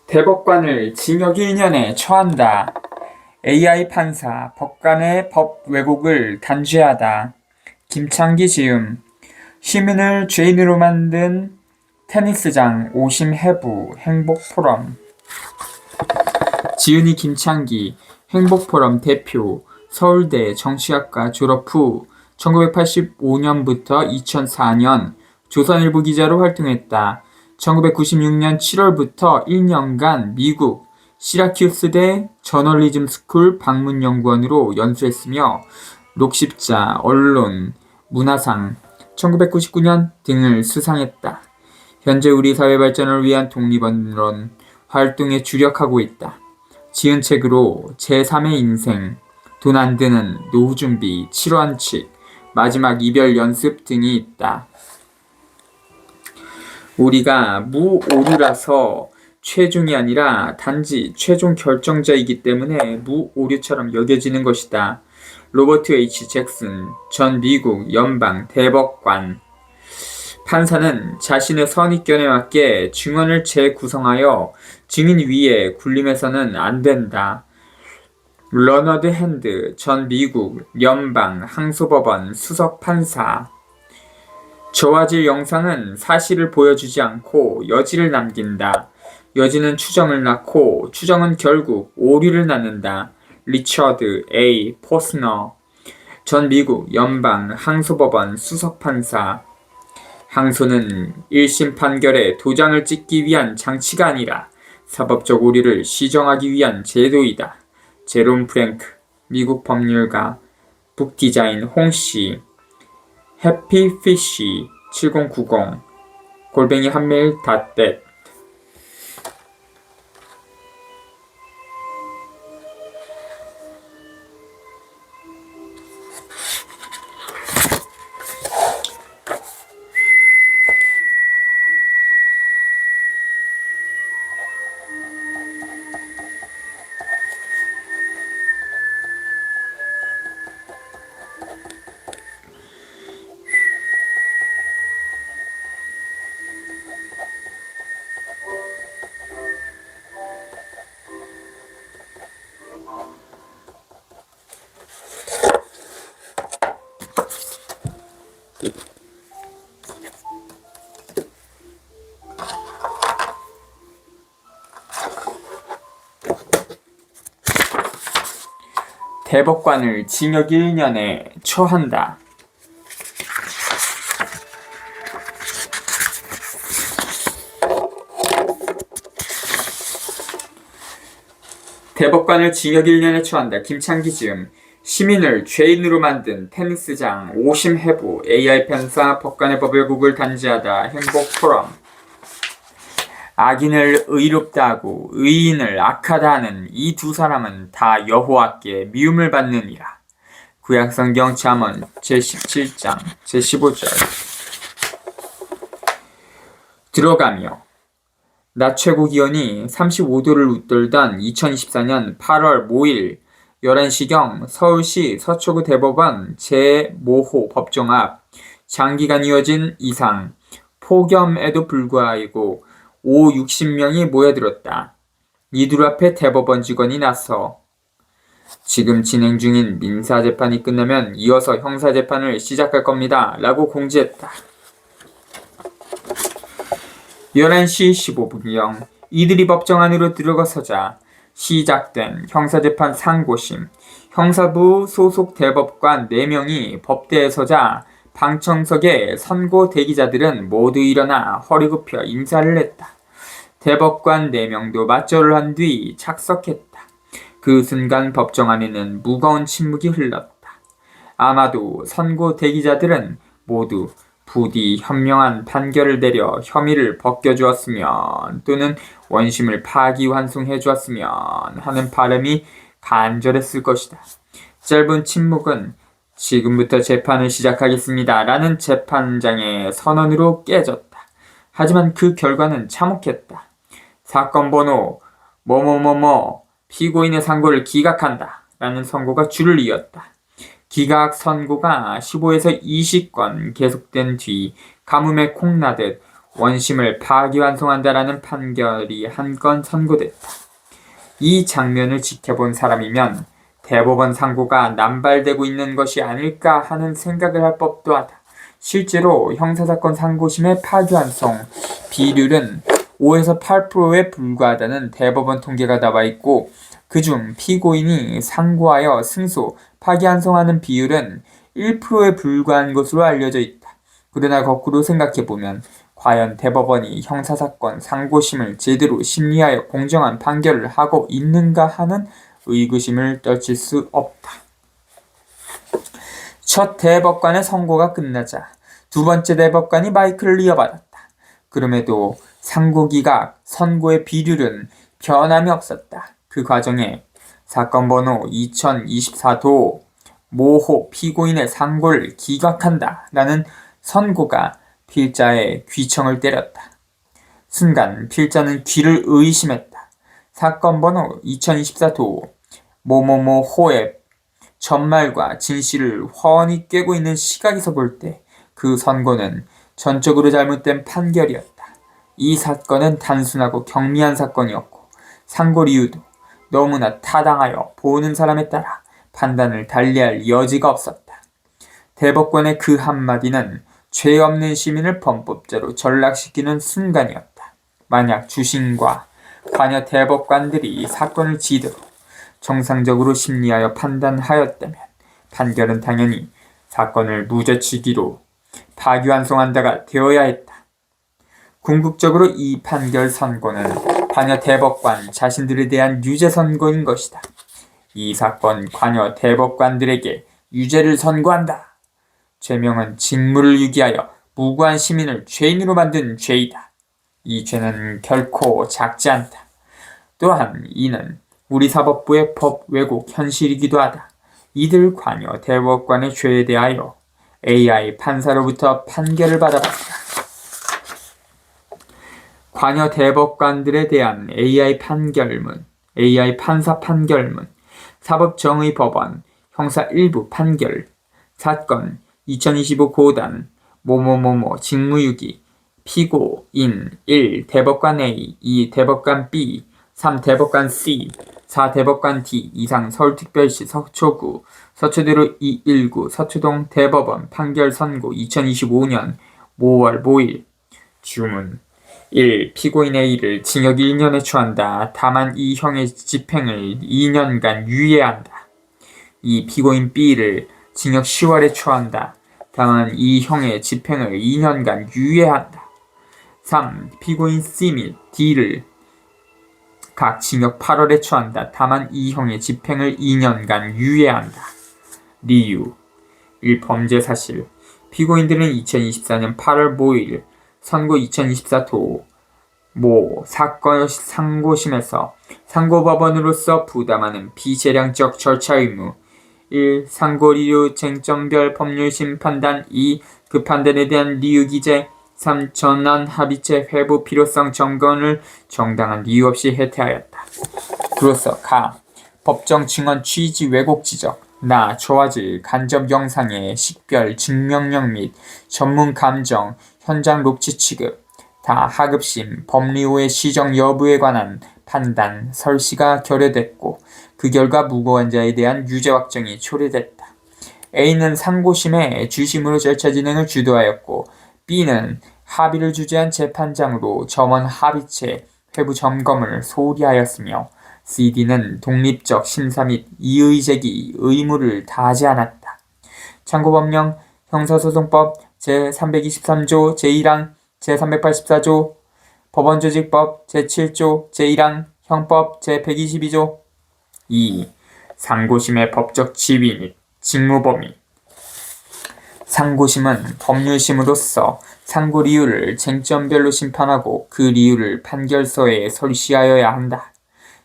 대법관을 징역 1년에 처한다. AI 판사, 법관의 법 왜곡을 단죄하다. 김창기 지음. 시민을 죄인으로 만든 테니스장 오심 해부 행복포럼. 지은이 김창기, 행복포럼 대표, 서울대 정치학과 졸업 후 1985년부터 2004년 조선일보 기자로 활동했다. 1996년 7월부터 1년간 미국 시라큐스대 저널리즘 스쿨 방문연구원으로 연수했으며 녹십자, 언론, 문화상, 1999년 등을 수상했다. 현재 우리 사회 발전을 위한 독립언론 활동에 주력하고 있다. 지은 책으로 제3의 인생, 돈 안 드는 노후 준비, 7원칙, 마지막 이별 연습 등이 있다. 우리가 무오류라서 최종이 아니라 단지 최종 결정자이기 때문에 무오류처럼 여겨지는 것이다. 로버트 H. 잭슨 전 미국 연방 대법관. 판사는 자신의 선입견에 맞게 증언을 재구성하여 증인 위에 군림해서는 안 된다. 러너드 핸드 전 미국 연방 항소법원 수석 판사. 저화질 영상은 사실을 보여주지 않고 여지를 남긴다. 여지는 추정을 낳고 추정은 결국 오류를 낳는다. 리처드 A. 포스너 전 미국 연방 항소법원 수석 판사. 항소는 1심 판결에 도장을 찍기 위한 장치가 아니라 사법적 오류를 시정하기 위한 제도이다. 제롬 프랭크 미국 법률가. 북디자인 홍씨. 해피피쉬 7090 골뱅이 한메일.net. 대법관을 징역 1년에 처한다. 대법관을 징역 1년에 처한다. 김창기 지음. 시민을 죄인으로 만든 테니스장 오심 해부 AI 판사 법관의 법 왜곡을 단죄하다. 행복포럼. 악인을 의롭다 하고 의인을 악하다 하는 이 두 사람은 다 여호와께 미움을 받느니라. 구약성경 잠언 제17장 제15절. 들어가며. 낮 최고 기온이 35도를 웃돌던 2024년 8월 5일 11시경 서울시 서초구 대법원 제5호 법정 앞 장기간 이어진 이상, 폭염에도 불구하고 60명이 모여들었다. 이들 앞에 대법원 직원이 나서 지금 진행 중인 민사재판이 끝나면 이어서 형사재판을 시작할 겁니다. 라고 공지했다. 11시 15분경 이들이 법정 안으로 들어서자 시작된 형사재판 상고심. 형사부 소속 대법관 4명이 법대에 서자 방청석의 선고 대기자들은 모두 일어나 허리 굽혀 인사를 했다. 대법관 4명도 맞절을 한 뒤 착석했다. 그 순간 법정 안에는 무거운 침묵이 흘렀다. 아마도 선고 대기자들은 모두 부디 현명한 판결을 내려 혐의를 벗겨주었으면 또는 원심을 파기환송해 주었으면 하는 바람이 간절했을 것이다. 짧은 침묵은 지금부터 재판을 시작하겠습니다. 라는 재판장의 선언으로 깨졌다. 하지만 그 결과는 참혹했다. 사건 번호 뭐뭐뭐뭐 피고인의 상고를 기각한다. 라는 선고가 줄을 이었다. 기각 선고가 15에서 20건 계속된 뒤 가뭄에 콩나듯 원심을 파기환송한다라는 판결이 한 건 선고됐다. 이 장면을 지켜본 사람이면 대법원 상고가 남발되고 있는 것이 아닐까 하는 생각을 할 법도 하다. 실제로 형사사건 상고심의 파기환송 비율은 5에서 8%에 불과하다는 대법원 통계가 나와 있고, 그중 피고인이 상고하여 승소, 파기환송하는 비율은 1%에 불과한 것으로 알려져 있다. 그러나 거꾸로 생각해보면 과연 대법원이 형사사건 상고심을 제대로 심리하여 공정한 판결을 하고 있는가 하는 의구심을 떨칠 수 없다. 첫 대법관의 선고가 끝나자 두 번째 대법관이 마이크를 이어받았다. 그럼에도 상고기각 선고의 비율은 변함이 없었다. 그 과정에 사건 번호 2024도 모호 피고인의 상고를 기각한다 라는 선고가 필자의 귀청을 때렸다. 순간 필자는 귀를 의심했다. 사건 번호 2024도 모모모호의 전말과 진실을 훤히 꿰고 있는 시각에서 볼 때 그 선고는 전적으로 잘못된 판결이었다. 이 사건은 단순하고 경미한 사건이었고 상고 이유도 너무나 타당하여 보는 사람에 따라 판단을 달리할 여지가 없었다. 대법관의 그 한마디는 죄 없는 시민을 범법자로 전락시키는 순간이었다. 만약 주심과 관여 대법관들이 사건을 제대로 정상적으로 심리하여 판단하였다면 판결은 당연히 사건을 무죄치기로 파기환송한다가 되어야 했다. 궁극적으로 이 판결 선고는 관여 대법관 자신들에 대한 유죄 선고인 것이다. 이 사건 관여 대법관들에게 유죄를 선고한다. 죄명은 직무를 유기하여 무고한 시민을 죄인으로 만든 죄이다. 이 죄는 결코 작지 않다. 또한 이는 우리 사법부의 법 왜곡 현실이기도 하다. 이들 관여 대법관의 죄에 대하여 AI 판사로부터 판결을 받아봤다. 관여 대법관들에 대한 AI 판사 판결문, 사법정의법원 형사 1부 판결, 사건 2025 고단, 모모모모 직무유기, 피고인 1 대법관 A, 2 대법관 B, 3 대법관 C, 4 대법관 D 이상 서울특별시 서초구 서초대로 219 서초동 대법원 판결 선고 2025년 5월 5일 주문 1. 피고인 A를 징역 1년에 처한다. 다만 이 형의 집행을 2년간 유예한다. 2. 피고인 B를 징역 10월에 처한다. 다만 이 형의 집행을 2년간 유예한다. 3. 피고인 C 및 D를 각 징역 8월에 처한다. 다만 이 형의 집행을 2년간 유예한다.理由 1. 범죄 사실 피고인들은 2024년 8월 5일 선고 2024도 모 사건 상고심에서 상고법원으로서 부담하는 비재량적 절차 의무 1. 상고리유 쟁점별 법률심 판단 2. 그 판단에 대한 리유 기재 3. 전환 합의체 회부 필요성 점검을 정당한 이유 없이 해태하였다. 그로써 가. 법정 증언 취지 왜곡 지적 나. 저화질 간접 영상의 식별 증명력 및 전문 감정 현장 녹취 취급 다. 하급심 법리오의 시정 여부에 관한 판단 설시가 결의됐고 그 결과 무고한 자에 대한 유죄 확정이 초래됐다. A는 상고심의 주심으로 절차 진행을 주도하였고 B는 합의를 주재한 재판장으로 점원 합의체 회부 점검을 소홀히하였으며 CD는 독립적 심사 및 이의 제기 의무를 다하지 않았다. 참고법령 형사소송법 제323조 제1항 제384조 법원조직법 제7조 제1항 형법 제122조 2. 상고심의 법적 지위 및 직무범위 상고심은 법률심으로서 상고 리유를 쟁점별로 심판하고 그 리유를 판결서에 설시하여야 한다.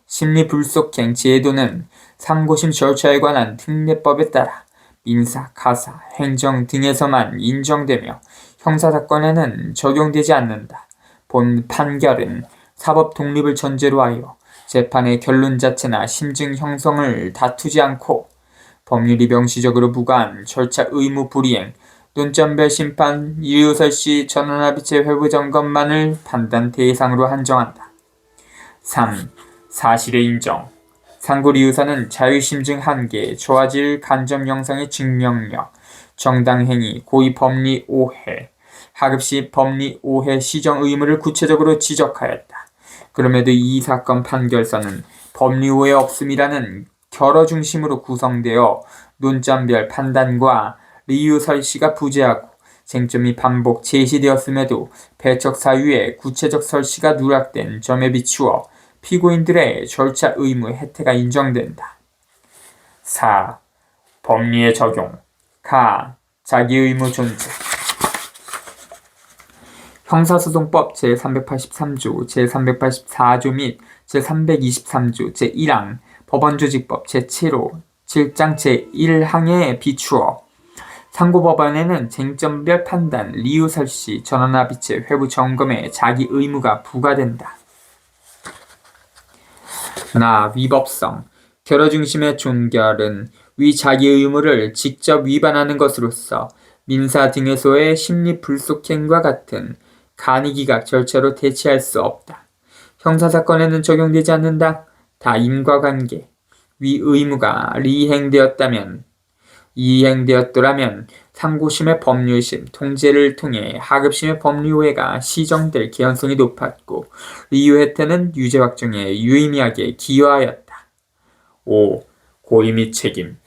심리불속행 제도는 상고심 절차에 관한 특례법에 따라 민사, 가사, 행정 등에서만 인정되며 형사사건에는 적용되지 않는다. 본 판결은 사법 독립을 전제로 하여 재판의 결론 자체나 심증 형성을 다투지 않고 법률이 명시적으로 부과한 절차 의무 불이행 논점별 심판, 리유설시, 전원합의체 회부 점검만을 판단 대상으로 한정한다. 3. 사실의 인정. 상고리유사는 자유심증 한계, 좋아질 간접 영상의 증명력, 정당행위, 고의 법리 오해, 하급시 법리 오해 시정 의무를 구체적으로 지적하였다. 그럼에도 이 사건 판결서는 법리 오해 없음이라는 결어 중심으로 구성되어 논점별 판단과 리유설시가 부재하고 쟁점이 반복 제시되었음에도 배척 사유에 구체적 설시가 누락된 점에 비추어 피고인들의 절차 의무 혜택가 인정된다. 4. 법리의 적용. 가. 자기 의무 존재. 형사소송법 제383조, 제384조 및 제323조 제1항, 법원조직법 제7호 7장 제1항에 비추어 상고법원에는 쟁점별 판단, 리유설시, 전원합의체, 회부 점검에 자기 의무가 부과된다. 나 위법성. 결어중심의 종결은 위 자기 의무를 직접 위반하는 것으로서 민사 등에서의 심리불속행과 같은 간이기각 절차로 대체할 수 없다. 형사사건에는 적용되지 않는다. 다 인과관계. 위 의무가 이행되었더라면 상고심의 법률심, 통제를 통해 하급심의 법리오해가 시정될 개연성이 높았고 리유혜태는 유죄 확정에 유의미하게 기여하였다. 5. 고의 및 책임.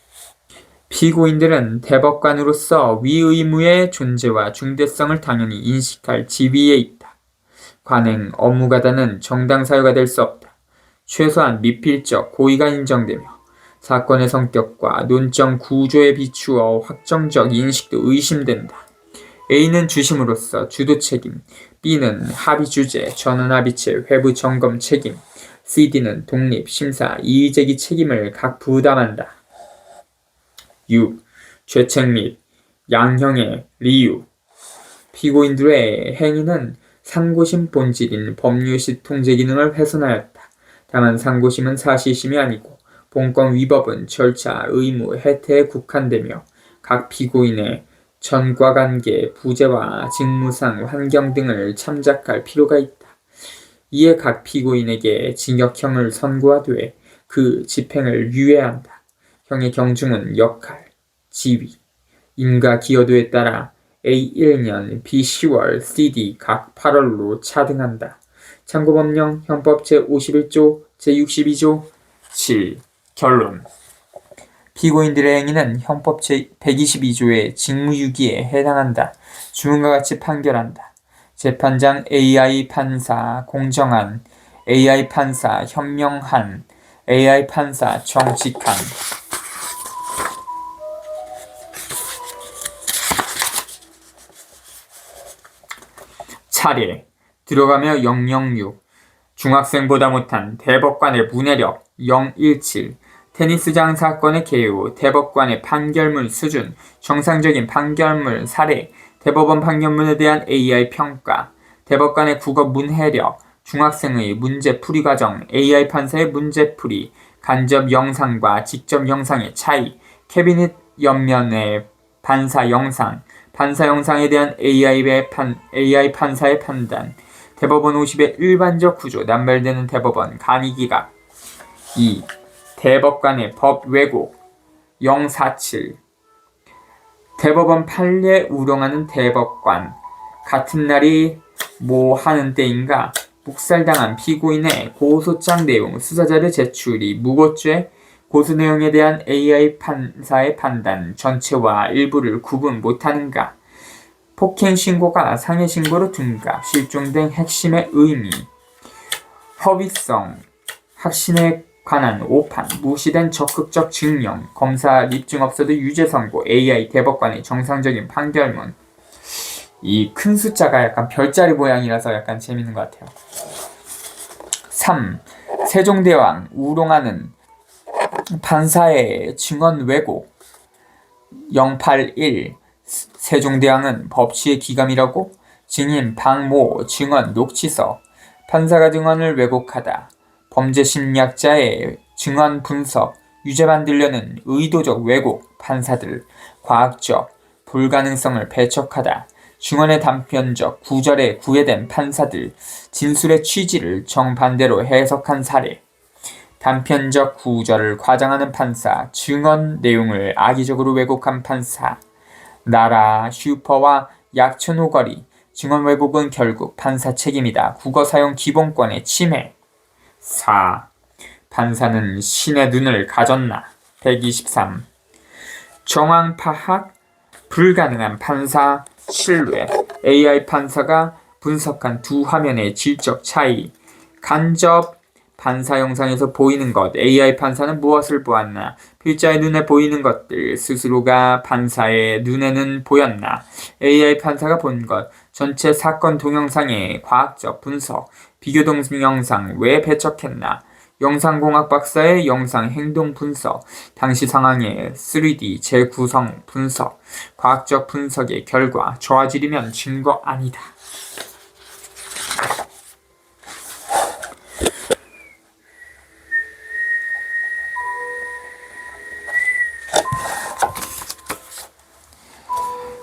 피고인들은 대법관으로서 위 의무의 존재와 중대성을 당연히 인식할 지위에 있다. 관행, 업무가다는 정당 사유가 될 수 없다. 최소한 미필적 고의가 인정되며 사건의 성격과 논점 구조에 비추어 확정적 인식도 의심된다. A는 주심으로서 주도 책임, B는 합의 주재, 전원합의체, 회부 점검 책임, CD는 독립, 심사, 이의제기 책임을 각 부담한다. 6. 죄책 및 양형의 리유. 피고인들의 행위는 상고심 본질인 법률시 통제 기능을 훼손하였다. 다만 상고심은 사실심이 아니고 본건 위법은 절차, 의무, 혜태에 국한되며 각 피고인의 전과관계, 부재와 직무상 환경 등을 참작할 필요가 있다. 이에 각 피고인에게 징역형을 선고하되 그 집행을 유예한다. 형의 경중은 역할, 지위, 인가 기여도에 따라 A 1년, B 10월, CD 각 8월로 차등한다. 참고법령 형법 제51조, 제62조 7. 결론. 피고인들의 행위는 형법 제122조의 직무유기에 해당한다. 주문과 같이 판결한다. 재판장 AI 판사 공정한, AI 판사 현명한, AI 판사 정직한. 차례. 들어가며 006. 중학생보다 못한 대법관의 문해력 017. 테니스장 사건의 개요, 대법관의 판결문 수준, 정상적인 판결문 사례, 대법원 판결문에 대한 AI 평가, 대법관의 국어 문해력, 중학생의 문제풀이 과정, AI 판사의 문제풀이, 간접 영상과 직접 영상의 차이, 캐비닛 옆면의 판사 영상, 판사 영상에 대한 AI 판사의 판단, 대법원 50의 일반적 구조, 남발되는 대법원 간이기각. 2. 대법관의 법 왜곡 047. 대법원 판례 우롱하는 대법관. 같은 날이 뭐 하는 때인가 묵살당한 피고인의 고소장 내용 수사자료 제출이 무고죄, 고소 내용에 대한 AI 판사의 판단 전체와 일부를 구분 못하는가, 폭행 신고가 상해 신고로 둔가, 실종 등 핵심의 의미, 허위성, 확신에 관한 오판, 무시된 적극적 증명, 검사 입증 없어도 유죄 선고, AI 대법관의 정상적인 판결문. 이 큰 숫자가 약간 별자리 모양이라서 약간 재밌는 것 같아요. 3. 세종대왕 우롱하는 판사의 증언 왜곡 081. 세종대왕은 법치의 기감이라고? 증인 박모 증언 녹취서. 판사가 증언을 왜곡하다. 범죄심리학자의 증언 분석, 유죄 만들려는 의도적 왜곡, 판사들, 과학적, 불가능성을 배척하다. 증언의 단편적 구절에 구애된 판사들, 진술의 취지를 정반대로 해석한 사례. 단편적 구절을 과장하는 판사, 증언 내용을 악의적으로 왜곡한 판사. 나라, 슈퍼와 약촌 오거리. 증언 왜곡은 결국 판사 책임이다. 국어 사용 기본권의 침해. 4. 판사는 신의 눈을 가졌나? 123. 정황 파악 불가능한 판사 신뢰. AI 판사가 분석한 두 화면의 질적 차이. 간접 판사 영상에서 보이는 것. AI 판사는 무엇을 보았나? 필자의 눈에 보이는 것들 스스로가 판사의 눈에는 보였나? AI 판사가 본 것. 전체 사건 동영상의 과학적 분석. 비교 동영상 왜 배척했나? 영상공학 박사의 영상 행동 분석, 당시 상황의 3D 재구성 분석, 과학적 분석의 결과, 저화질이면 증거 아니다.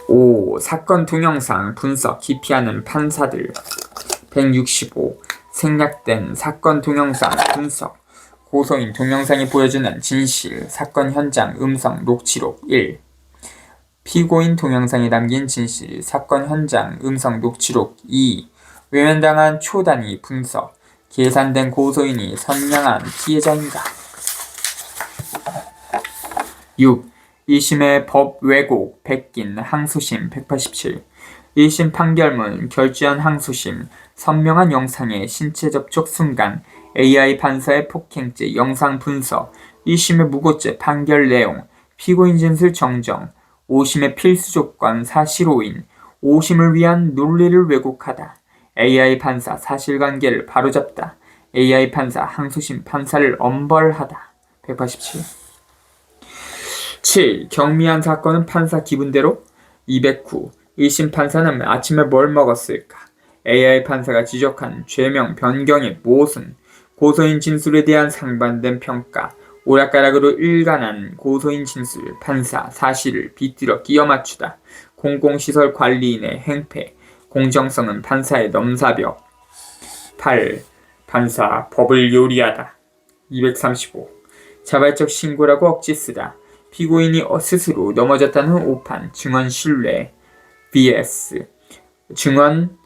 오, 사건 동영상 분석 기피하는 판사들. 165. 생략된 사건 동영상 분석. 고소인 동영상이 보여주는 진실. 사건 현장 음성 녹취록 1. 피고인 동영상에 담긴 진실. 사건 현장 음성 녹취록 2. 외면당한 초단위 분석. 계산된 고소인이 선량한 피해자인가? 6. 1심의 법 왜곡 베낀 항소심 187. 1심 판결문 결주한 항소심. 선명한 영상의 신체 접촉 순간. AI 판사의 폭행죄 영상 분석. 1심의 무고죄 판결 내용. 피고인 진술 정정. 5심의 필수 조건 사실 오인. 5심을 위한 논리를 왜곡하다. AI 판사 사실관계를 바로잡다. AI 판사 항소심 판사를 엄벌하다. 187. 7. 경미한 사건은 판사 기분대로. 209. 1심 판사는 아침에 뭘 먹었을까? AI 판사가 지적한 죄명 변경의 모순. 고소인 진술에 대한 상반된 평가. 오락가락으로 일관한 고소인 진술. 판사 사실을 비틀어 끼워 맞추다. 공공시설 관리인의 행패. 공정성은 판사의 넘사벽. 8. 판사 법을 요리하다. 235. 자발적 신고라고 억지 쓰다. 피고인이 스스로 넘어졌다는 오판. 증언 신뢰 vs 증언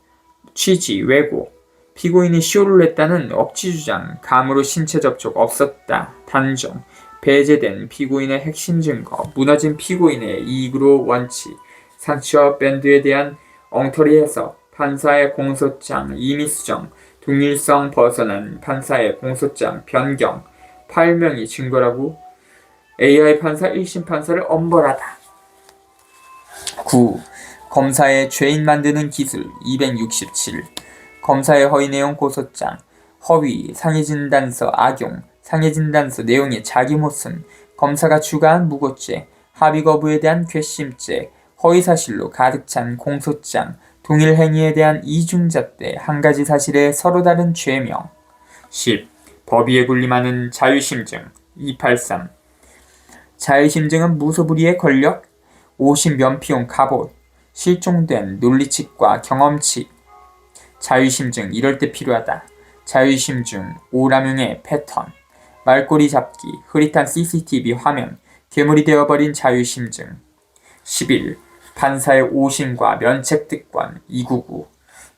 취지 왜곡. 피고인이 쇼를 했다는 억지 주장. 감으로 신체 접촉 없었다. 단정. 배제된 피고인의 핵심 증거. 무너진 피고인의 이익으로 원칙. 상처 밴드에 대한 엉터리 해석. 판사의 공소장 임의 수정. 동일성 벗어난 판사의 공소장 변경. 파일명이 증거라고. AI 판사 1심 판사를 엄벌하다. 9. 검사의 죄인 만드는 기술 267. 검사의 허위 내용 고소장. 허위 상해진단서 악용. 상해진단서 내용의 자기 모순. 검사가 추가한 무고죄. 합의 거부에 대한 괘씸죄. 허위사실로 가득 찬 공소장. 동일 행위에 대한 이중잣대. 한 가지 사실에 서로 다른 죄명. 10. 법위에 군림하는 자유심증 283. 자유심증은 무소불위의 권력. 5심 면피용 갑옷. 실종된 논리칙과 경험칙. 자유심증 이럴 때 필요하다. 자유심증 오람용의 패턴. 말꼬리 잡기. 흐릿한 CCTV 화면. 괴물이 되어버린 자유심증. 11. 판사의 오심과 면책특권 299.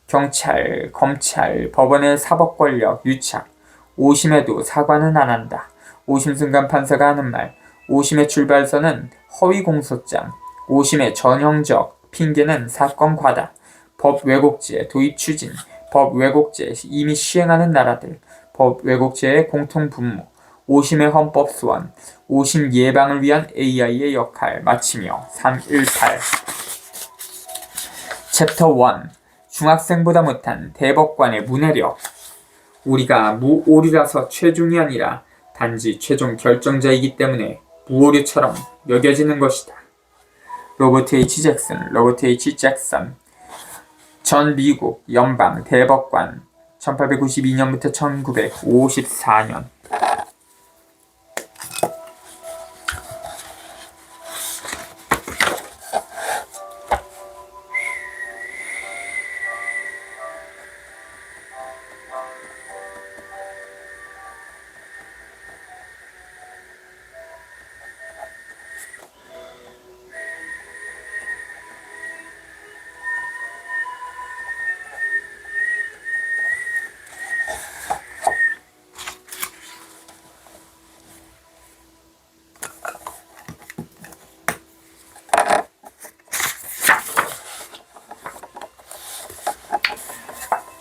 경찰, 검찰, 법원의 사법권력 유착. 오심에도 사과는 안 한다. 오심 순간 판사가 하는 말. 오심의 출발선은 허위 공소장. 오심의 전형적 핑계는 사건 과다. 법 왜곡죄 도입 추진. 법 왜곡죄 이미 시행하는 나라들. 법 왜곡죄의 공통 분모. 오심의 헌법 소원. 오심 예방을 위한 AI의 역할 마치며 318. 챕터 1. 중학생보다 못한 대법관의 문해력. 우리가 무오류라서 최종이 아니라 단지 최종 결정자이기 때문에 무오류처럼 여겨지는 것이다. 로버트 H. 잭슨, 로버트 H. 잭슨. 전 미국 연방 대법관 1892년부터 1954년.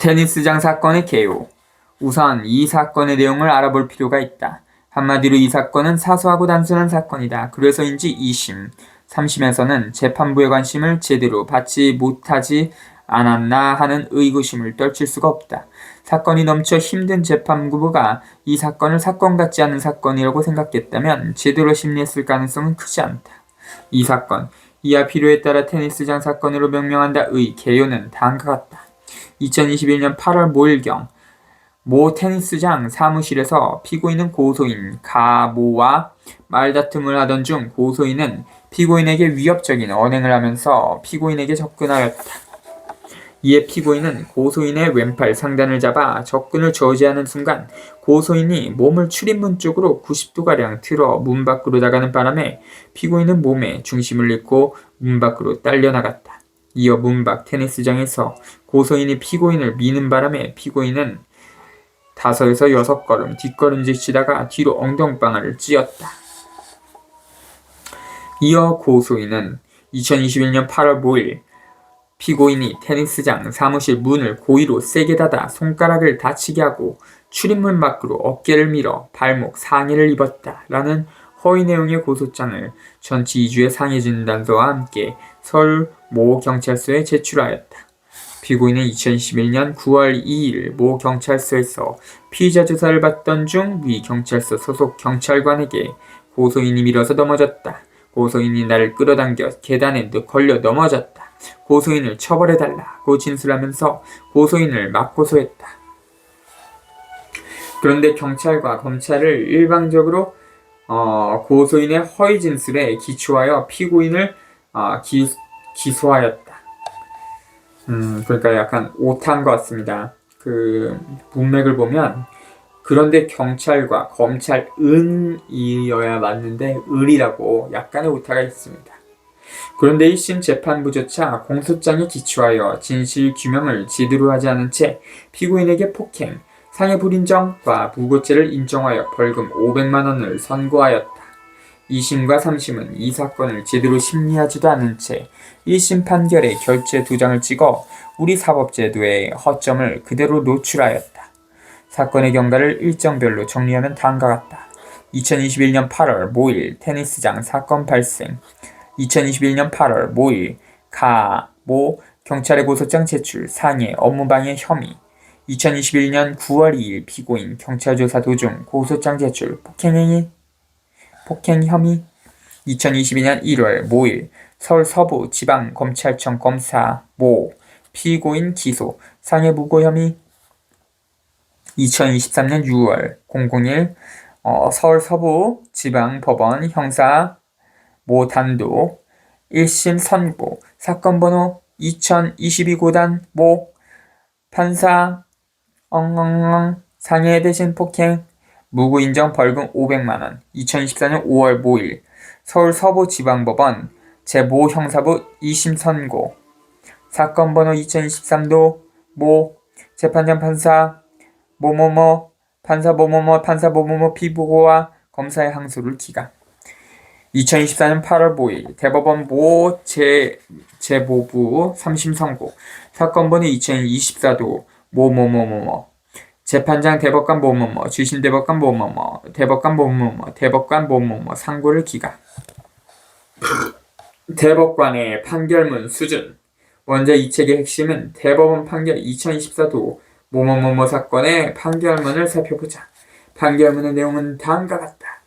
테니스장 사건의 개요. 우선 이 사건의 내용을 알아볼 필요가 있다. 한마디로 이 사건은 사소하고 단순한 사건이다. 그래서인지 2심, 3심에서는 재판부의 관심을 제대로 받지 못하지 않았나 하는 의구심을 떨칠 수가 없다. 사건이 넘쳐 힘든 재판부가 이 사건을 사건 같지 않은 사건이라고 생각했다면 제대로 심리했을 가능성은 크지 않다. 이 사건, 이하 필요에 따라 테니스장 사건으로 명명한다의 개요는 다음과 같다. 2021년 8월 모일경 모 테니스장 사무실에서 피고인은 고소인 가모와 말다툼을 하던 중 고소인은 피고인에게 위협적인 언행을 하면서 피고인에게 접근하였다. 이에 피고인은 고소인의 왼팔 상단을 잡아 접근을 저지하는 순간 고소인이 몸을 출입문 쪽으로 90도가량 틀어 문 밖으로 나가는 바람에 피고인은 몸에 중심을 잃고 문 밖으로 딸려나갔다. 이어 문 밖 테니스장에서 고소인이 피고인을 미는 바람에 피고인은 5에서 6걸음 뒷걸음질 치다가 뒤로 엉덩방아를 찧었다. 이어 고소인은 2021년 8월 5일 피고인이 테니스장 사무실 문을 고의로 세게 닫아 손가락을 다치게 하고 출입문 밖으로 어깨를 밀어 발목 상해를 입었다 라는 허위 내용의 고소장을 전치 2주의 상해진단서와 함께 서울 모 경찰서에 제출하였다. 피고인은 2021년 9월 2일 모 경찰서에서 피의자 조사를 받던 중 위 경찰서 소속 경찰관에게 고소인이 밀어서 넘어졌다. 고소인이 나를 끌어당겨 계단에 걸려 넘어졌다. 고소인을 처벌해달라고 진술하면서 고소인을 맞고소했다. 그런데 경찰과 검찰을 일방적으로 고소인의 허위 진술에 기초하여 피고인을 기소하였다. 그러니까 약간 오타한 것 같습니다. 그 문맥을 보면 그런데 경찰과 검찰은이어야 맞는데 을이라고 약간의 오타가 있습니다. 그런데 1심 재판부조차 공소장에 기초하여 진실규명을 제대로 하지 않은 채 피고인에게 폭행, 상해불인정과 무고죄를 인정하여 벌금 500만 원을 선고하였다. 2심과 3심은 이 사건을 제대로 심리하지도 않은 채 1심 판결에 결재 2장을 찍어 우리 사법제도의 허점을 그대로 노출하였다. 사건의 경과를 일정별로 정리하면 다음과 같다. 2021년 8월 모일 테니스장 사건 발생. 2021년 8월 모일 모 경찰에 고소장 제출 상해 업무방해 혐의. 2021년 9월 2일 피고인 경찰 조사 도중 고소장 제출 폭행 혐의. 2022년 1월 모일 서울 서부 지방검찰청 검사 모 피고인 기소 상해 무고 혐의. 2023년 6월 001 서울 서부 지방법원 형사 모 단독 1심 선고 사건 번호 2022고단 모 판사 상해 대신 폭행 무고 인정 벌금 500만원. 2024년 5월 모일 서울 서부 지방법원 제5 형사부 2심 선고 사건 번호 2023도 모 재판장 판사 모모모 판사 모모모 피고와 검사의 항소를 기각. 2024년 8월 5일 대법원 모 제5부 3심 선고 사건 번호 2024도 모모모모모 재판장 대법관 모모모 주심 대법관 모모모 대법관 모모모 상고를 기각. 대법관의 판결문 수준. 원자 이 책의 핵심은 대법원 판결 2024도 모모모모 사건의 판결문을 살펴보자. 판결문의 내용은 다음과 같다.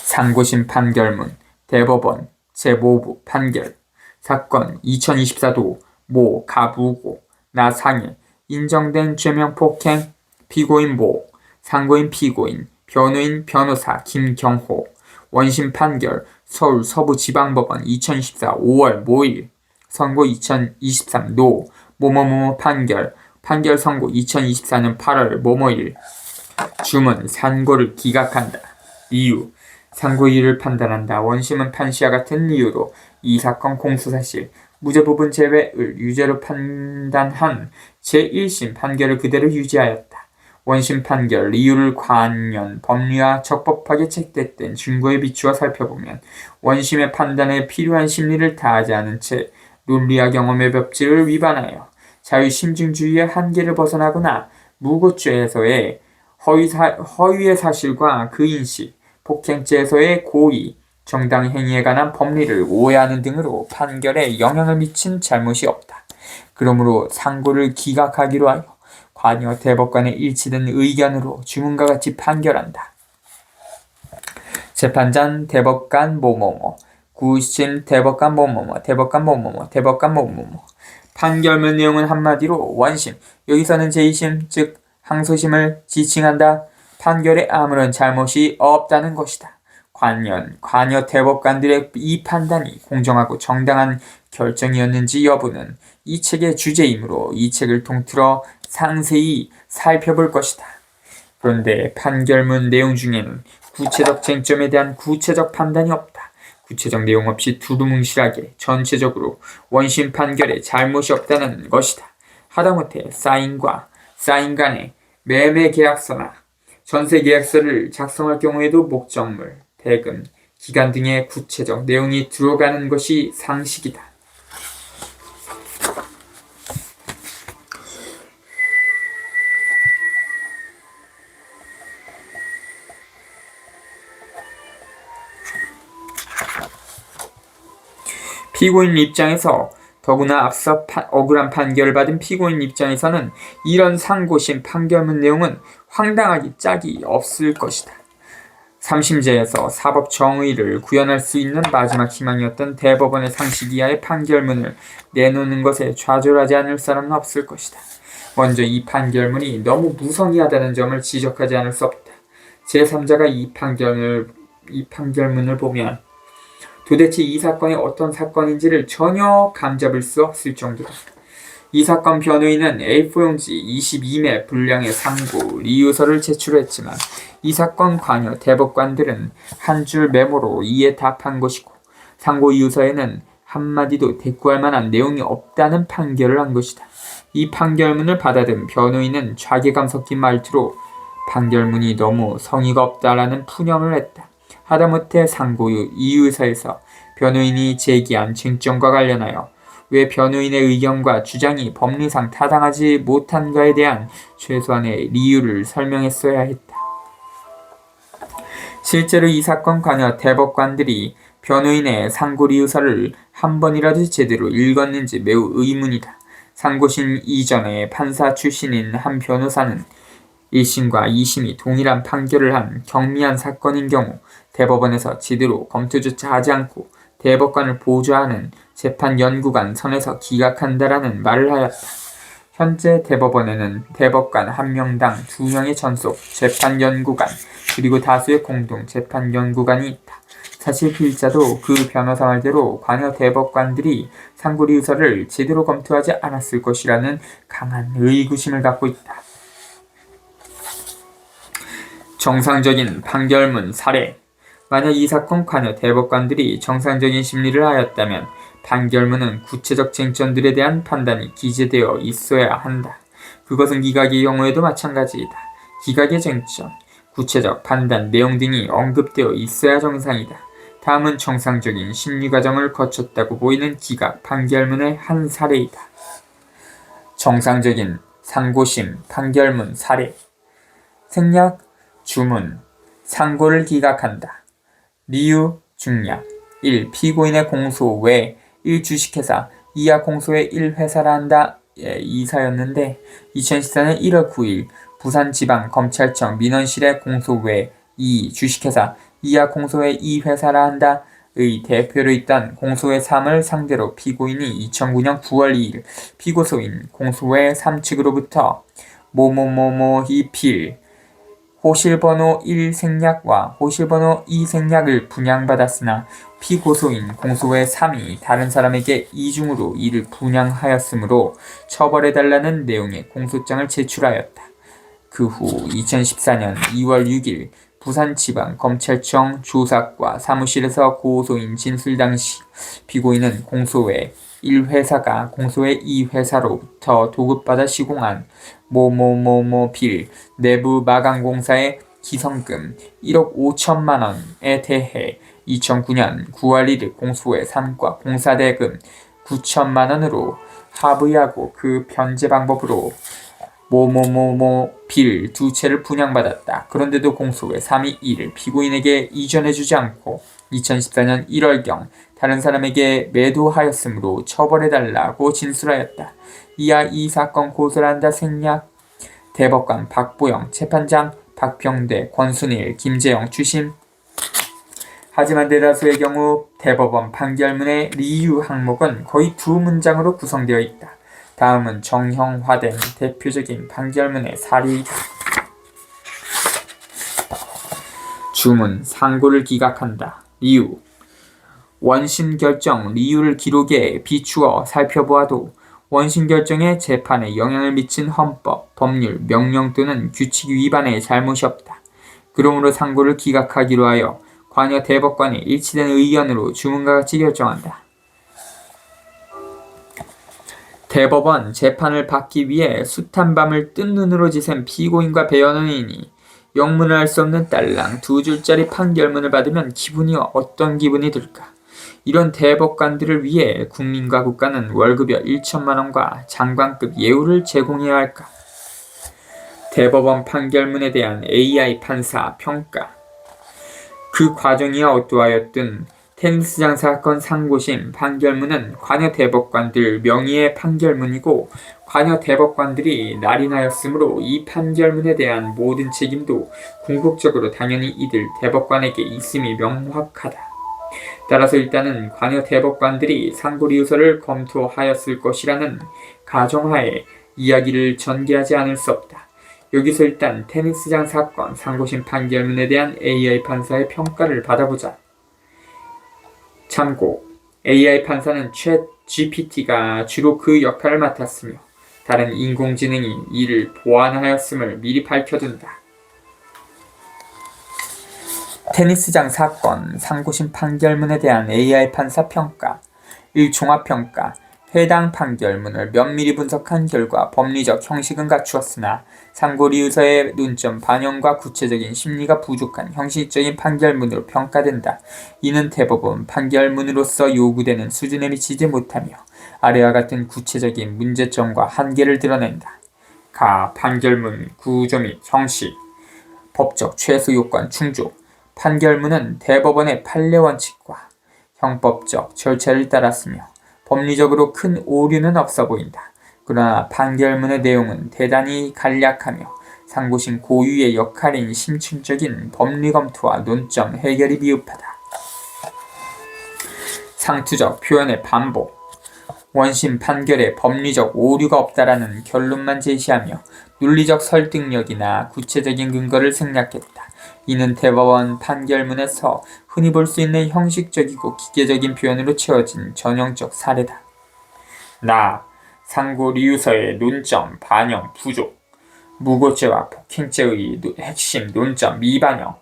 상고심 판결문 대법원 제5부 판결 사건 2024도 모 가부고 나 상해 인정된 죄명 폭행 피고인 모 상고인 피고인 변호인 변호사 김경호 원심 판결 서울 서부지방법원 2024 5월 모일 선고 2023 노 모모모모 판결 선고 2024년 8월 모모일 주문 상고를 기각한다. 이유 상고이유를 판단한다. 원심은 판시와 같은 이유로 이 사건 공소사실 무죄 부분 제외을 유죄로 판단한 제1심 판결을 그대로 유지하였다. 원심 판결 이유를 관련 법리와 적법하게 책됐던 증거에 비추어 살펴보면 원심의 판단에 필요한 심리를 다하지 않은 채 논리와 경험의 법칙을 위반하여 자유심증주의의 한계를 벗어나거나 무고죄에서의 허위의 사실과 그 인식, 폭행죄에서의 고의, 정당 행위에 관한 법리를 오해하는 등으로 판결에 영향을 미친 잘못이 없다. 그러므로 상고를 기각하기로 하여 관여 대법관의 일치된 의견으로 주문과 같이 판결한다. 재판장 대법관 뭐뭐뭐, 구심 대법관 뭐뭐뭐, 대법관 뭐뭐뭐, 대법관 뭐뭐뭐. 판결문 내용은 한마디로 원심, 여기서는 제2심, 즉 항소심을 지칭한다. 판결에 아무런 잘못이 없다는 것이다. 관여 대법관들의 이 판단이 공정하고 정당한 결정이었는지 여부는 이 책의 주제이므로 이 책을 통틀어 상세히 살펴볼 것이다. 그런데 판결문 내용 중에는 구체적 쟁점에 대한 구체적 판단이 없다. 구체적 내용 없이 두루뭉실하게 전체적으로 원심 판결에 잘못이 없다는 것이다. 하다못해 사인 간의 매매 계약서나 전세 계약서를 작성할 경우에도 목적물, 대금, 기간 등의 구체적 내용이 들어가는 것이 상식이다. 피고인 입장에서 더구나 앞서 억울한 판결을 받은 피고인 입장에서는 이런 상고심 판결문 내용은 황당하기 짝이 없을 것이다. 3심제에서 사법 정의를 구현할 수 있는 마지막 희망이었던 대법원의 상식 이하의 판결문을 내놓는 것에 좌절하지 않을 사람은 없을 것이다. 먼저 이 판결문이 너무 무성의하다는 점을 지적하지 않을 수 없다. 제3자가 이 판결문을 보면 도대체 이 사건이 어떤 사건인지를 전혀 감잡을 수 없을 정도다. 이 사건 변호인은 A4용지 22매 분량의 상고 리유서를 제출했지만 이 사건 관여 대법관들은 한 줄 메모로 이에 답한 것이고 상고 이유서에는 한마디도 대꾸할 만한 내용이 없다는 판결을 한 것이다. 이 판결문을 받아든 변호인은 자괴감 섞인 말투로 판결문이 너무 성의가 없다라는 푸념을 했다. 하다못해 상고 이유서에서 변호인이 제기한 쟁점과 관련하여 왜 변호인의 의견과 주장이 법리상 타당하지 못한가에 대한 최소한의 이유를 설명했어야 했다. 실제로 이 사건 관여 대법관들이 변호인의 상고리유서를 한 번이라도 제대로 읽었는지 매우 의문이다. 상고심 이전에 판사 출신인 한 변호사는 1심과 2심이 동일한 판결을 한 경미한 사건인 경우 대법원에서 제대로 검토조차 하지 않고 대법관을 보좌하는 재판연구관 선에서 기각한다라는 말을 하였다. 현재 대법원에는 대법관 1명당 2명의 전속 재판연구관 그리고 다수의 공동 재판연구관이 있다. 사실 필자도 그 변호사 말대로 관여 대법관들이 상고리유서를 제대로 검토하지 않았을 것이라는 강한 의구심을 갖고 있다. 정상적인 판결문 사례. 만약 이 사건 관여 대법관들이 정상적인 심리를 하였다면 판결문은 구체적 쟁점들에 대한 판단이 기재되어 있어야 한다. 그것은 기각의 경우에도 마찬가지이다. 기각의 쟁점, 구체적 판단 내용 등이 언급되어 있어야 정상이다. 다음은 정상적인 심리 과정을 거쳤다고 보이는 기각 판결문의 한 사례이다. 정상적인 상고심 판결문 사례. 생략, 주문, 상고를 기각한다. 리유, 중략. 1. 피고인의 공소 외 1. 주식회사, 이하 공소의 1회사라 한다. 이사였는데 2014년 1월 9일 부산지방검찰청 민원실의 공소 외 2. 주식회사, 이하 공소의 2회사라 한다. 의 대표로 있던 공소의 3을 상대로 피고인이 2009년 9월 2일 피고소인 공소의 3측으로부터 뭐뭐뭐뭐히 필 호실번호 1생략과 호실번호 2생략을 분양받았으나 피고소인 공소의 3이 다른 사람에게 이중으로 이를 분양하였으므로 처벌해달라는 내용의 공소장을 제출하였다. 그 후 2014년 2월 6일 부산지방검찰청 조사과 사무실에서 고소인 진술 당시 피고인은 공소의 1회사가 공소의 2회사로부터 도급받아 시공한 뭐뭐뭐뭐 빌 내부 마감공사의 기성금 1억 5천만 원에 대해 2009년 9월 1일 공소의 3과 공사대금 9천만 원으로 합의하고 그 변제 방법으로 빌 두 채를 분양받았다. 그런데도 공소의 3.2를 피고인에게 이전해주지 않고 2014년 1월경 다른 사람에게 매도하였으므로 처벌해달라고 진술하였다. 이하 이 사건 고소를 한다 생략. 대법관 박보영, 재판장 박병대, 권순일, 김재영, 주심. 하지만 대다수의 경우 대법원 판결문의 리유 항목은 거의 두 문장으로 구성되어 있다. 다음은 정형화된 대표적인 판결문의 사례이다. 주문, 상고를 기각한다. 리유. 원심 결정 리유를 기록에 비추어 살펴보아도 원심 결정에 재판에 영향을 미친 헌법, 법률, 명령 또는 규칙 위반의 잘못이 없다. 그러므로 상고를 기각하기로 하여 관여 대법관이 일치된 의견으로 주문과 같이 결정한다. 대법원 재판을 받기 위해 숱한 밤을 뜬 눈으로 지샌 피고인과 변호인이 영문을 알 수 없는 딸랑 두 줄짜리 판결문을 받으면 기분이 어떤 기분이 들까? 이런 대법관들을 위해 국민과 국가는 월급여 1천만 원과 장관급 예우를 제공해야 할까? 대법원 판결문에 대한 AI 판사 평가. 그 과정이 어떠하였든 테니스장 사건 상고심 판결문은 관여 대법관들 명의의 판결문이고 관여 대법관들이 날인하였으므로 이 판결문에 대한 모든 책임도 궁극적으로 당연히 이들 대법관에게 있음이 명확하다. 따라서 일단은 관여 대법관들이 상고리유서를 검토하였을 것이라는 가정하에 이야기를 전개하지 않을 수 없다. 여기서 일단 테니스장 사건 상고심 판결문에 대한 AI 판사의 평가를 받아보자. 참고, AI 판사는 챗 GPT가 주로 그 역할을 맡았으며 다른 인공지능이 이를 보완하였음을 미리 밝혀둔다. 테니스장 사건 상고심 판결문에 대한 AI 판사 평가. 1. 종합평가. 해당 판결문을 면밀히 분석한 결과 법리적 형식은 갖추었으나 상고리유서의 논점 반영과 구체적인 심리가 부족한 형식적인 판결문으로 평가된다. 이는 대법원 판결문으로서 요구되는 수준에 미치지 못하며 아래와 같은 구체적인 문제점과 한계를 드러낸다. 판결문 구조 및 형식. 법적 최소 요건 충족. 판결문은 대법원의 판례 원칙과 형법적 절차를 따랐으며 법리적으로 큰 오류는 없어 보인다. 그러나 판결문의 내용은 대단히 간략하며 상고심 고유의 역할인 심층적인 법리 검토와 논점 해결이 미흡하다. 상투적 표현의 반복. 원심 판결에 법리적 오류가 없다라는 결론만 제시하며 논리적 설득력이나 구체적인 근거를 생략했다. 이는 대법원 판결문에서 흔히 볼 수 있는 형식적이고 기계적인 표현으로 채워진 전형적 사례다. 상고리유서의 논점 반영 부족. 무고죄와 폭행죄의 핵심 논점 미반영.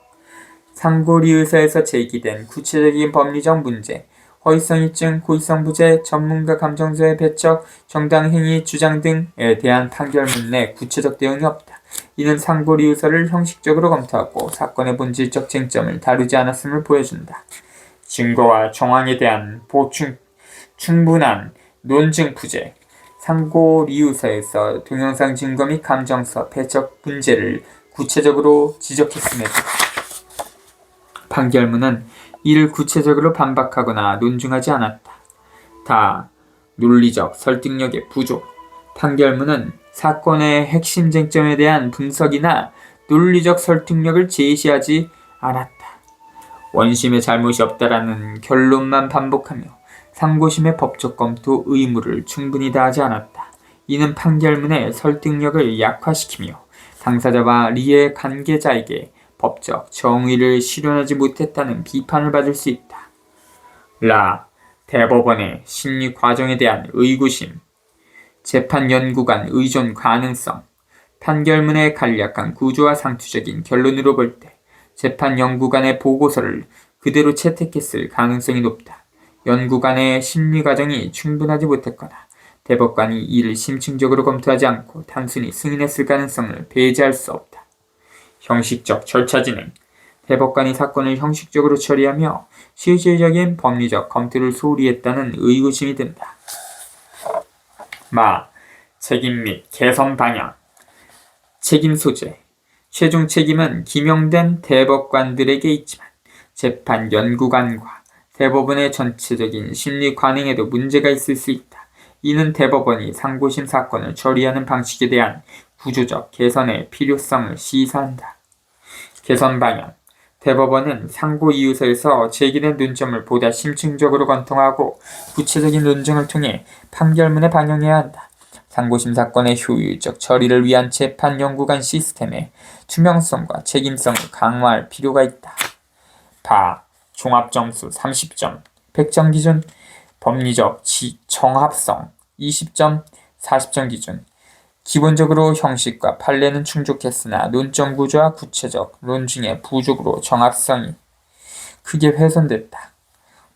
상고리유서에서 제기된 구체적인 법리적 문제, 허위성 입증, 고의성 부재, 전문가 감정서의 배척, 정당 행위 주장 등에 대한 판결문 내 구체적 대응이 없다. 이는 상고리유서를 형식적으로 검토하고 사건의 본질적 쟁점을 다루지 않았음을 보여준다. 증거와 정황에 대한 충분한 논증 부재. 상고리유서에서 동영상 증거 및 감정서 배척 문제를 구체적으로 지적했음에도 판결문은 이를 구체적으로 반박하거나 논증하지 않았다. 논리적 설득력의 부족. 판결문은 사건의 핵심 쟁점에 대한 분석이나 논리적 설득력을 제시하지 않았다. 원심의 잘못이 없다라는 결론만 반복하며 상고심의 법적 검토 의무를 충분히 다하지 않았다. 이는 판결문의 설득력을 약화시키며 당사자와 리의 관계자에게 법적 정의를 실현하지 못했다는 비판을 받을 수 있다. 대법원의 심리 과정에 대한 의구심. 재판 연구관 의존 가능성. 판결문의 간략한 구조와 상투적인 결론으로 볼 때 재판 연구관의 보고서를 그대로 채택했을 가능성이 높다. 연구관의 심리 과정이 충분하지 못했거나 대법관이 이를 심층적으로 검토하지 않고 단순히 승인했을 가능성을 배제할 수 없다. 형식적 절차 진행. 대법관이 사건을 형식적으로 처리하며 실질적인 법리적 검토를 소홀히 했다는 의구심이 든다. 책임 및 개선 방향. 책임 소재. 최종 책임은 기명된 대법관들에게 있지만 재판 연구관과 대법원의 전체적인 심리 관행에도 문제가 있을 수 있다. 이는 대법원이 상고심 사건을 처리하는 방식에 대한 구조적 개선의 필요성을 시사한다. 개선 방향. 대법원은 상고 이유서에서 제기된 논점을 보다 심층적으로 관통하고 구체적인 논증을 통해 판결문에 반영해야 한다. 상고심 사건의 효율적 처리를 위한 재판 연구관 시스템의 투명성과 책임성을 강화할 필요가 있다. 종합점수 30점, 100점 기준, 법리적 정합성 20점, 40점 기준. 기본적으로 형식과 판례는 충족했으나 논점 구조와 구체적 논증의 부족으로 정합성이 크게 훼손됐다.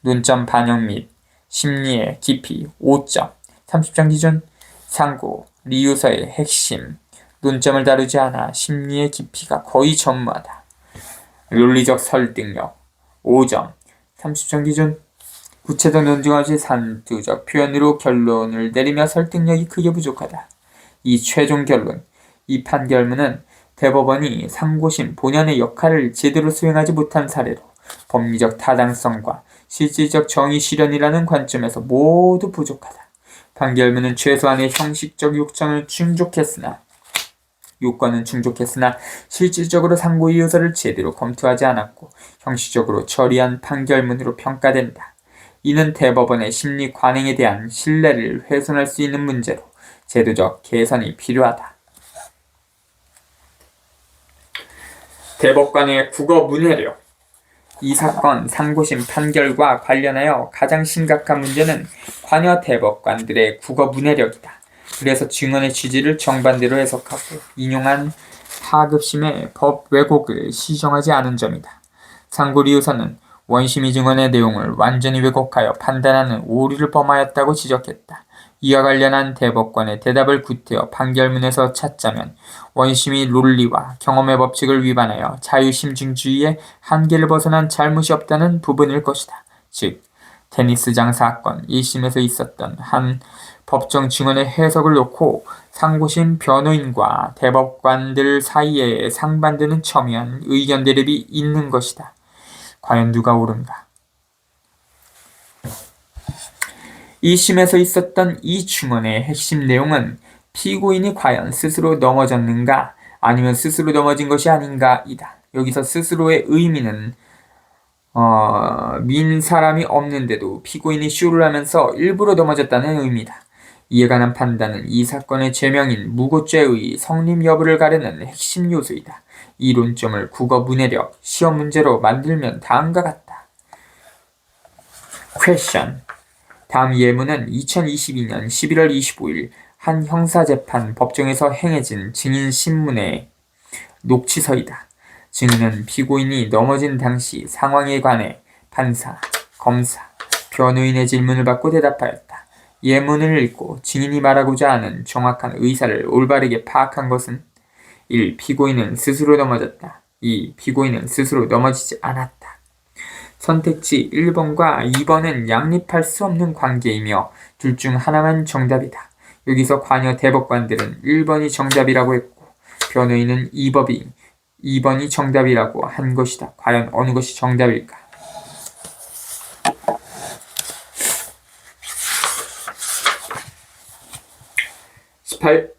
논점 반영 및 심리의 깊이 5점, 30점 기준. 상고, 리유서의 핵심, 논점을 다루지 않아 심리의 깊이가 거의 전무하다. 논리적 설득력 5점, 30점 기준. 구체적 논증 없이 산두적 표현으로 결론을 내리며 설득력이 크게 부족하다. 이 최종 결론, 이 판결문은 대법원이 상고심 본연의 역할을 제대로 수행하지 못한 사례로 법리적 타당성과 실질적 정의 실현이라는 관점에서 모두 부족하다. 판결문은 최소한의 형식적 요건은 충족했으나 실질적으로 상고 이유서를 제대로 검토하지 않았고 형식적으로 처리한 판결문으로 평가된다. 이는 대법원의 심리 관행에 대한 신뢰를 훼손할 수 있는 문제로 제도적 개선이 필요하다. 대법관의 국어 문해력. 이 사건 상고심 판결과 관련하여 가장 심각한 문제는 관여 대법관들의 국어 문해력이다. 그래서 증언의 취지를 정반대로 해석하고 인용한 하급심의 법 왜곡을 시정하지 않은 점이다. 상고리우서는 원심이 증언의 내용을 완전히 왜곡하여 판단하는 오류를 범하였다고 지적했다. 이와 관련한 대법관의 대답을 구태여 판결문에서 찾자면 원심이 논리와 경험의 법칙을 위반하여 자유심증주의의 한계를 벗어난 잘못이 없다는 부분일 것이다. 즉, 테니스장 사건 1심에서 있었던 한 법정 증언의 해석을 놓고 상고심 변호인과 대법관들 사이에 상반되는 첨예한 의견 대립이 있는 것이다. 과연 누가 옳은가? 1심에서 있었던 이 증언의 핵심 내용은 피고인이 과연 스스로 넘어졌는가 아니면 스스로 넘어진 것이 아닌가이다. 여기서 스스로의 의미는 민 사람이 없는데도 피고인이 쇼를 하면서 일부러 넘어졌다는 의미다. 이에 관한 판단은 이 사건의 죄명인 무고죄의 성립 여부를 가르는 핵심 요소이다. 이 논점을 국어 문해력, 시험 문제로 만들면 다음과 같다. 퀘션. 다음 예문은 2022년 11월 25일 한 형사재판 법정에서 행해진 증인 신문의 녹취서이다. 증인은 피고인이 넘어진 당시 상황에 관해 판사, 검사, 변호인의 질문을 받고 대답하였다. 예문을 읽고 증인이 말하고자 하는 정확한 의사를 올바르게 파악한 것은 1. 피고인은 스스로 넘어졌다. 2. 피고인은 스스로 넘어지지 않았다. 선택지 1번과 2번은 양립할 수 없는 관계이며 둘 중 하나만 정답이다. 여기서 관여 대법관들은 1번이 정답이라고 했고 변호인은 2번이 정답이라고 한 것이다. 과연 어느 것이 정답일까? 18.